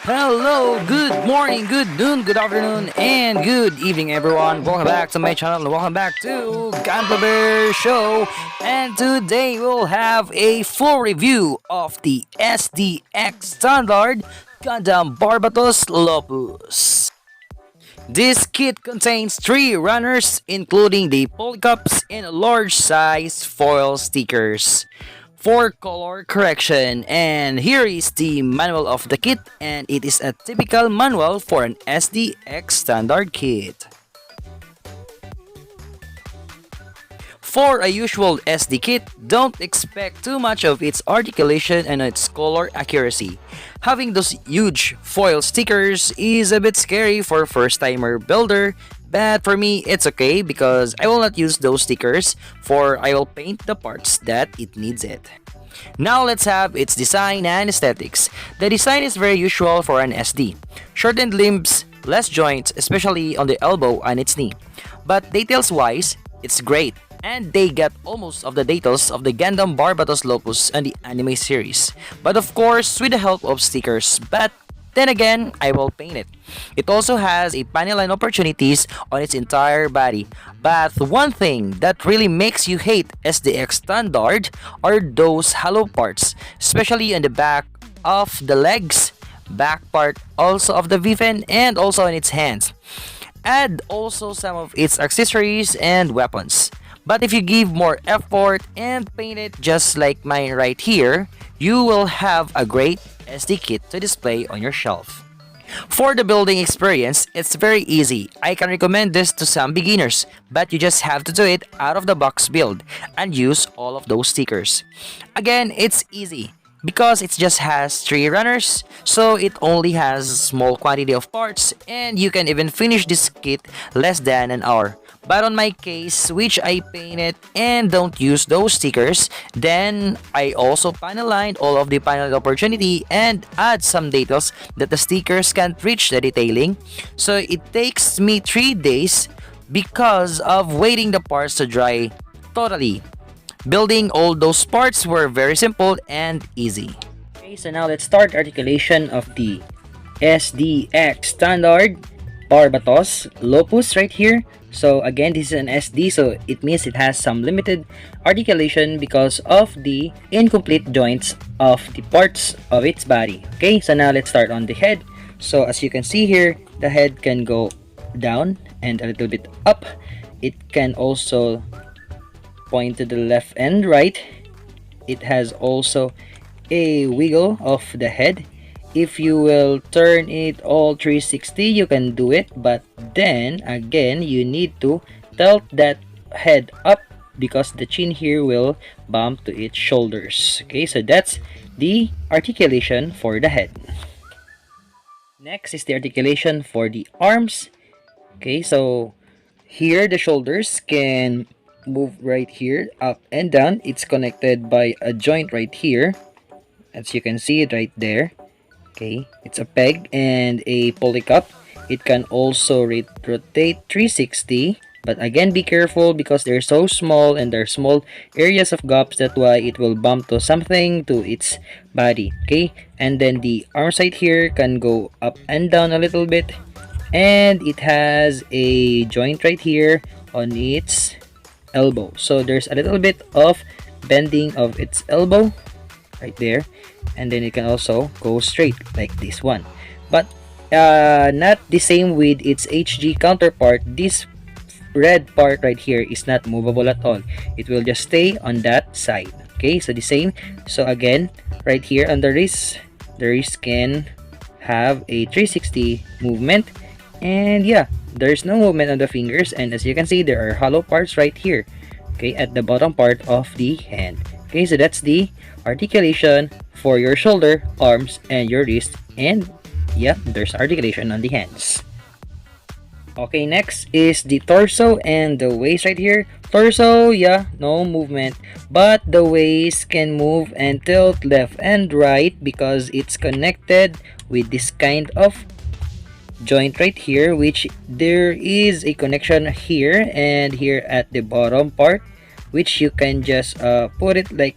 Hello, good morning, good noon, good afternoon, and good evening, everyone. Welcome back to my channel. Welcome back to Gundam Barbatos Show. And today we'll have a full review of the SDX Standard Gundam Barbatos Lupus. This kit contains 3 runners, including the polycups and large size foil stickers for color correction. And here is the manual of the kit, and it is a typical manual for an SDX standard kit. For a usual SD kit, don't expect too much of its articulation and its color accuracy. Having those huge foil stickers is a bit scary for first-timer builder, but for me it's okay because I will not use those stickers, for I will paint the parts that it needs it. Now let's have its design and aesthetics. The design is very usual for an SD. Shortened limbs, less joints, especially on the elbow and its knee. But details wise, it's great. And they got almost of the details of the Gundam Barbatos Lupus and the anime series. But of course, with the help of stickers. But then again, I will paint it. It also has a panel line opportunities on its entire body. But one thing that really makes you hate SDX Standard are those hollow parts, especially on the back of the legs, back part also of the V-fin, and also in its hands. Add also some of its accessories and weapons. But if you give more effort and paint it just like mine right here, you will have a great SD kit to display on your shelf. For the building experience, it's very easy. I can recommend this to some beginners, but you just have to do it out of the box build and use all of those stickers. Again, it's easy because it just has 3 runners, so it only has a small quantity of parts, and you can even finish this kit less than an hour. But on my case, which I painted and don't use those stickers, then I also panel lined all of the panel opportunity and add some details that the stickers can't reach the detailing. So it takes me 3 days because of waiting the parts to dry totally. Building all those parts were very simple and easy. Okay, so now let's start articulation of the SDX Standard Barbatos Lupus right here. So again, this is an SD, so it means it has some limited articulation because of the incomplete joints of the parts of its body. Okay, so now let's start on the head. So as you can see here, the head can go down and a little bit up. It can also point to the left and right. It has also a wiggle of the head. If you will turn it all 360, you can do it, but then again you need to tilt that head up because the chin here will bump to its shoulders. Okay, so that's the articulation for the head. Next is the articulation for the arms. Okay, so here the shoulders can move right here up and down. It's connected by a joint right here, as you can see it right there. Okay, it's a peg and a polycup. It can also rotate 360, but again be careful because they're so small and they're small areas of gaps, that's why it will bump to something to its body. Okay, and then the arm side here can go up and down a little bit, and it has a joint right here on its elbow, so there's a little bit of bending of its elbow right there, and then it can also go straight like this one, but not the same with its HG counterpart. This red part right here is not movable at all. It will just stay on that side. Okay, so the same. So again, right here on the wrist can have a 360 movement, and yeah, there's no movement on the fingers, and as you can see, there are hollow parts right here, okay, at the bottom part of the hand. Okay, so that's the articulation for your shoulder, arms, and your wrist, and yeah, there's articulation on the hands. Okay, next is the torso and the waist right here. Torso, yeah, no movement, but the waist can move and tilt left and right because it's connected with this kind of joint right here, which there is a connection here and here at the bottom part, which you can just put it like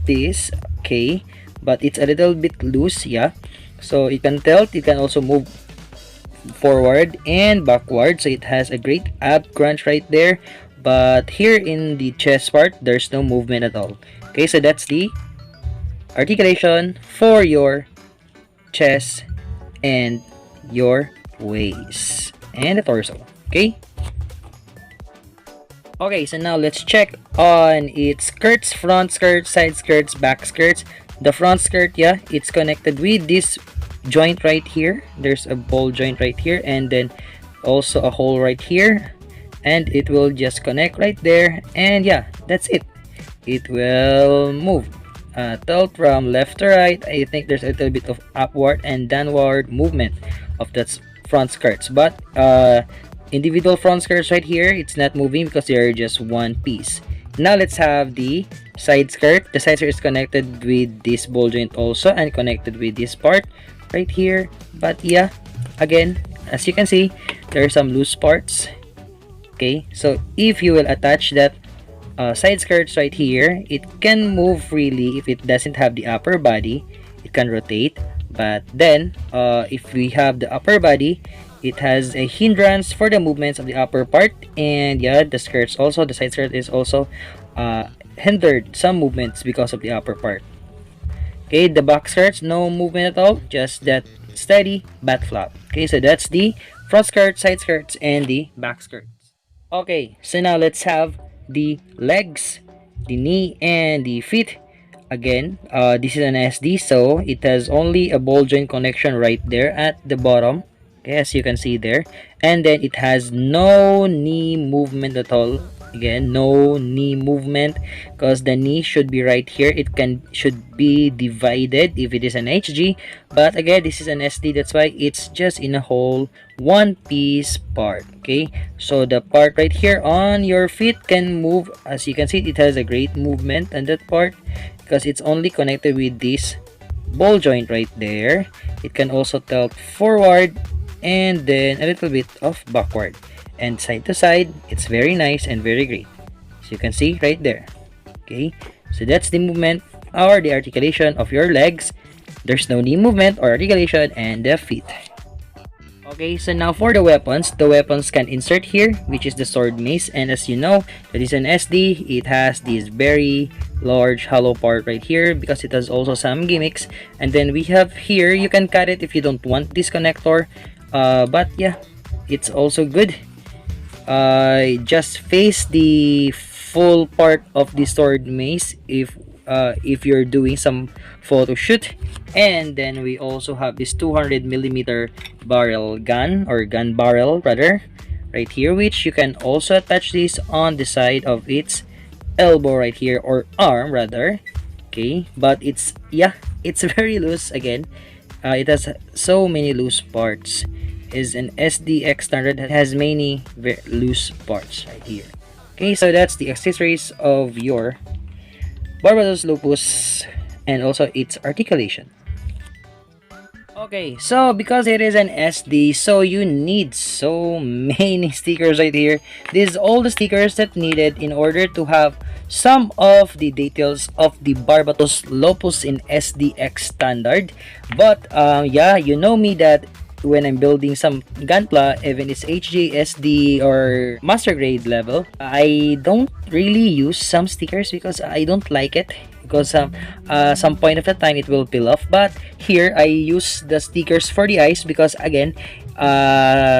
this. Okay, but it's a little bit loose, yeah, so it can tilt, it can also move forward and backward, so it has a great ab crunch right there. But here in the chest part, there's no movement at all. Okay, so that's the articulation for your chest and your waist and the torso. Okay, so now let's check on its skirts, front skirts, side skirts, back skirts. The front skirt, yeah, it's connected with this joint right here. There's a ball joint right here, and then also a hole right here, and it will just connect right there, and yeah, that's it. It will move, tilt from left to right. I think there's a little bit of upward and downward movement of that front skirts, but individual front skirts right here, it's not moving because they're just one piece. Now let's have the side skirt. The side skirt is connected with this ball joint also, and connected with this part right here. But yeah, again, as you can see, there are some loose parts. Okay, so if you will attach that side skirts right here, it can move freely. If it doesn't have the upper body, it can rotate. But then if we have the upper body, it has a hindrance for the movements of the upper part. And yeah, the skirts also, the side skirt is also hindered some movements because of the upper part. Okay, the back skirts, no movement at all, just that steady back flap. Okay, so that's the front skirt, side skirts, and the back skirts. Okay, so now let's have the legs, the knee, and the feet. Again, this is an SD, so it has only a ball joint connection right there at the bottom. Okay, as you can see there, and then it has no knee movement at all. Again, no knee movement, because the knee should be right here. It should be divided if it is an HG, but again, this is an SD, that's why it's just in a whole one piece part. Okay, so the part right here on your feet can move. As you can see, it has a great movement on that part because it's only connected with this ball joint right there. It can also tilt forward and then a little bit of backward and side to side. It's very nice and very great, as you can see right there. Okay, so that's the movement or the articulation of your legs. There's no knee movement or articulation and the feet. Okay, so now for the weapons can insert here, which is the sword mace. And as you know, that is an SD. It has this very large hollow part right here because it has also some gimmicks. And then we have here, you can cut it if you don't want this connector, but yeah, it's also good. Just face the full part of the sword mace if you're doing some photo shoot. And then we also have this 200mm barrel gun, or gun barrel rather, right here, which you can also attach this on the side of its elbow right here, or arm rather. Okay, but it's very loose. Again, it has so many loose parts. Is an SDX standard that has many very loose parts right here. Okay, so that's the accessories of your Barbatos Lupus and also its articulation. Okay, so because it is an SD, so you need so many stickers right here. These are all the stickers that needed in order to have some of the details of the Barbatos Lupus in SDX standard. But yeah, you know me that when I'm building some gunpla, even it's HG, SD, or master grade level, I don't really use some stickers because I don't like it. Because some point of the time it will peel off. But here I use the stickers for the eyes because again,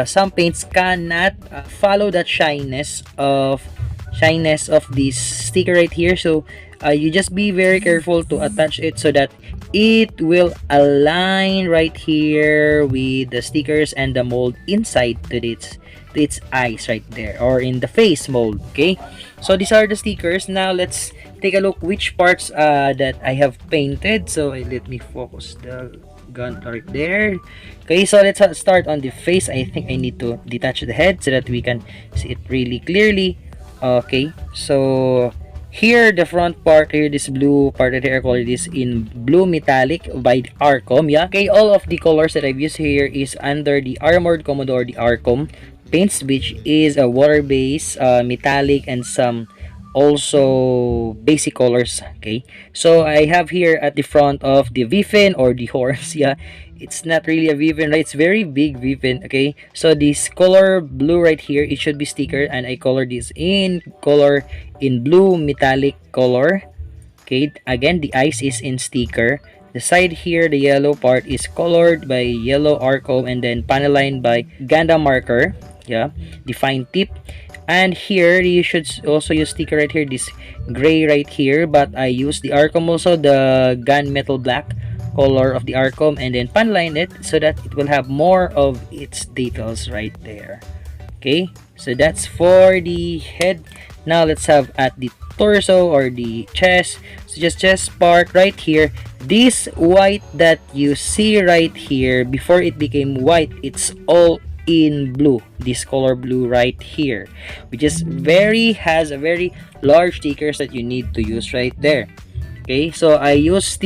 some paints cannot follow that shyness of this sticker right here. So you just be very careful to attach it so that it will align right here with the stickers and the mold inside to its eyes right there, or in the face mold. Okay, so these are the stickers. Now let's take a look which parts that I have painted. So let me focus the gun right there. Okay, so let's start on the face. I think I need to detach the head so that we can see it really clearly. Okay, so Here, the front part here, this blue part right here, I color this in blue metallic by Arcom. Yeah. Okay, all of the colors that I've used here is under the Armored Commodore, the Arcom paints, which is a water-based, metallic, and some also basic colors. Okay, so I have here at the front of the Vifin or the horns. Yeah, it's not really a Vivin, right? It's very big Vivin. Okay, so this color blue right here, it should be sticker, and I color this in color in blue metallic color. Okay, again, the ice is in sticker. The side here, the yellow part is colored by yellow Arcom, and then panel line by Gundam marker. Yeah, define tip. And here you should also use sticker right here, this gray right here, but I use the Arcom also, the gunmetal black color of the Arcom, and then panel line it so that it will have more of its details right there. Okay, so that's for the head. Now let's have at the torso or the chest. So just chest part right here, this white that you see right here, before it became white, it's all in blue, this color blue right here, which is has a very large stickers that you need to use right there. Okay, so I use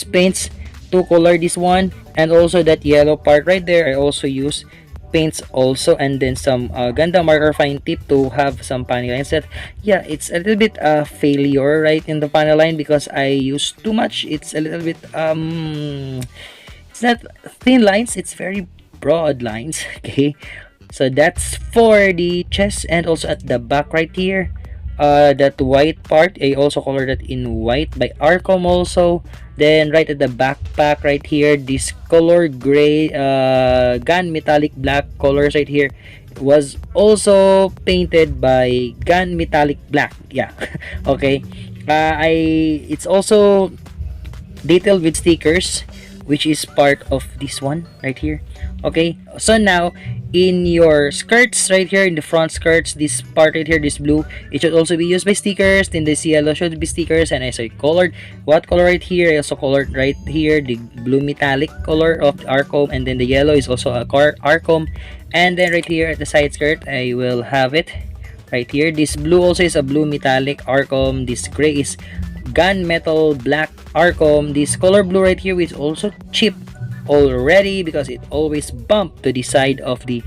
paints to color this one, and also that yellow part right there I also use paints also, and then some Gundam marker fine tip to have some panel lines that, yeah, it's a little bit failure right in the panel line because I use too much. It's a little bit it's not thin lines, it's very broad lines. Okay, so that's for the chest, and also at the back right here, that white part I also colored that in white by Arcom also. Then right at the backpack right here, this color gray gun metallic black colors right here was also painted by gun metallic black. Yeah. Okay, it's also detailed with stickers, which is part of this one right here. Okay, so now in your skirts right here, in the front skirts, this part right here, this blue, it should also be used by stickers. Then this yellow should be stickers, and I saw colored what color right here. I also colored right here the blue metallic color of the Arcom, and then the yellow is also a Arcom. And then right here at the side skirt, I will have it right here. This blue also is a blue metallic Arcom. This gray is gunmetal black Arcom. This color blue right here is also cheap already because it always bump to the side of the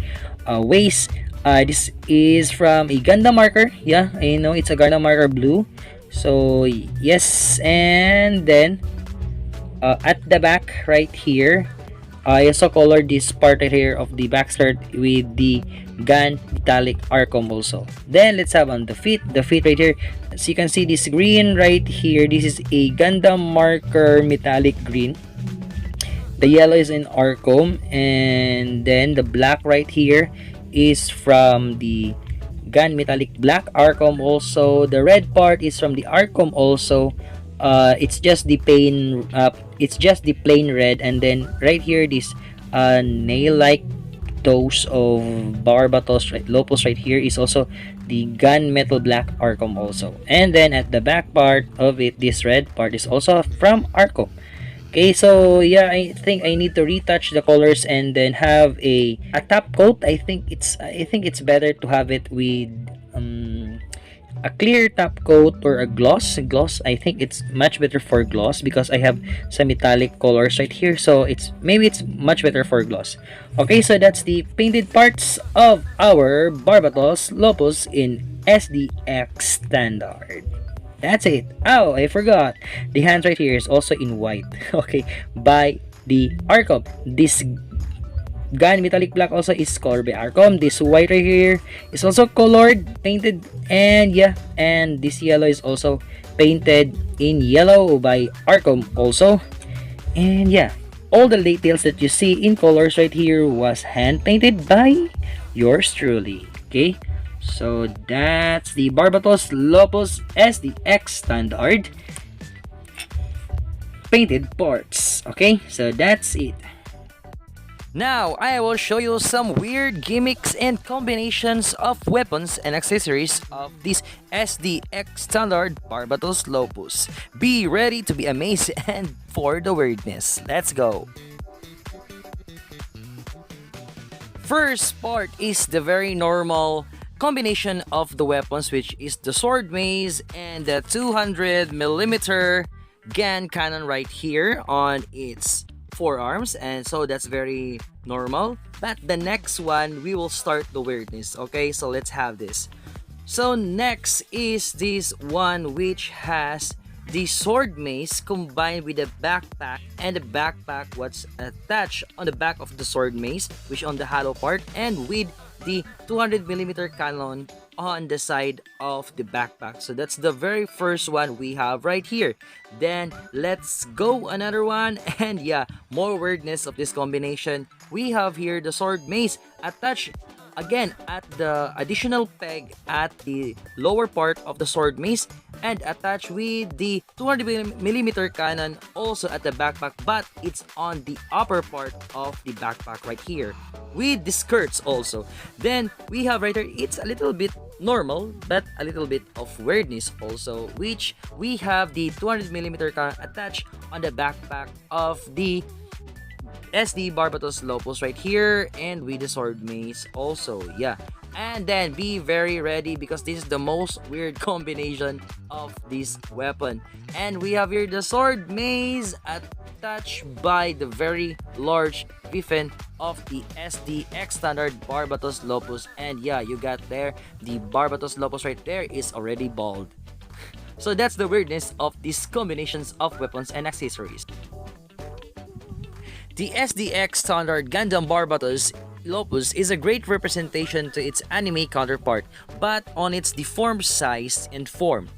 waist. This is from a Gundam marker. Yeah, I know it's a Gundam marker blue. So yes, and then at the back right here, I also colored this part right here of the back skirt with the gun metallic Arcom also. Then let's have on the feet. The feet right here, as you can see, this green right here, this is a Gundam marker metallic green. The yellow is in Arcom, and then the black right here is from the gun metallic black Arcom also. The red part is from the Arcom also. It's just the plain red, and then right here this nail like toes of Barbatos Lupus right here is also the gunmetal black Arcom also. And then at the back part of it, this red part is also from Arcom. Okay, so yeah, I think I need to retouch the colors and then have a top coat. I think it's better to have it with a clear top coat or a gloss. I think it's much better for gloss because I have some metallic colors right here, so it's much better for gloss. Okay, so that's the painted parts of our Barbatos Lupus in SDX standard. That's it. Oh, I forgot. The hands right here is also in white. Okay, by the Arcom. This gun metallic black also is colored by Arcom. This white right here is also colored, painted, and yeah, and this yellow is also painted in yellow by Arcom also. And yeah, all the details that you see in colors right here was hand painted by yours truly. Okay, so that's the Barbatos Lupus SDX standard painted parts. Okay, so that's it. Now, I will show you some weird gimmicks and combinations of weapons and accessories of this SDX standard Barbatos Lupus. Be ready to be amazed and for the weirdness. Let's go! First part is the very normal combination of the weapons, which is the sword mace and the 200mm gun cannon right here on its forearms, and so that's very normal. But the next one, we will start the weirdness. Okay, so let's have this. So next is this one, which has the sword mace combined with the backpack, and the backpack what's attached on the back of the sword mace, which on the hollow part, and with the 200mm cannon on the side of the backpack. So that's the very first one we have right here. Then let's go another one, and yeah, more weirdness of this combination. We have here the sword mace attached again at the additional peg at the lower part of the sword mace, and attached with the 200mm cannon also at the backpack, but it's on the upper part of the backpack right here with the skirts also. Then we have right here, it's a little bit normal but a little bit of weirdness also, which we have the 200mm cannon attached on the backpack of the SD Barbatos Lupus right here, and with the sword mace also. Yeah, and then be very ready because this is the most weird combination of this weapon. And we have here the sword mace attached by the very large weapon of the SDX standard Barbatos Lupus. And yeah, you got there the Barbatos Lupus right there is already bald. So that's the weirdness of these combinations of weapons and accessories. The SDX standard Gundam Barbatos Lupus is a great representation to its anime counterpart, but on its deformed size and form.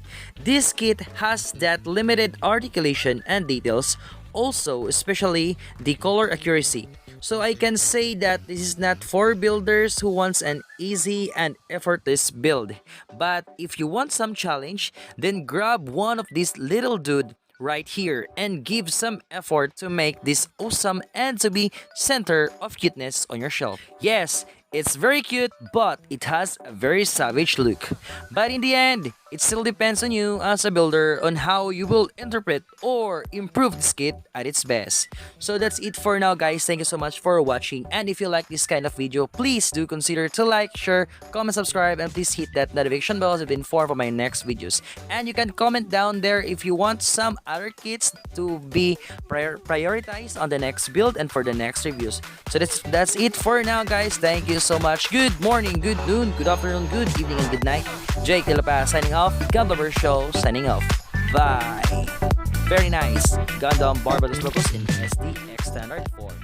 This kit has that limited articulation and details, also especially the color accuracy. So I can say that this is not for builders who wants an easy and effortless build. But if you want some challenge, then grab one of these little dude right here and give some effort to make this awesome and to be center of cuteness on your shelf. Yes, it's very cute, but it has a very savage look. But in the end, it still depends on you as a builder on how you will interpret or improve this kit at its best. So that's it for now, guys. Thank you so much for watching, and if you like this kind of video, please do consider to like, share, comment, subscribe, and please hit that notification bell to be informed for my next videos. And you can comment down there if you want some other kits to be prioritized on the next build and for the next reviews. So that's it for now, guys. Thank you so much. Good morning, good noon, good afternoon, good evening, and good night. Jake De La Paz signing off. Gundam Show signing off. Bye. Very nice. Gundam Barbatos Lupus in SDX standard form.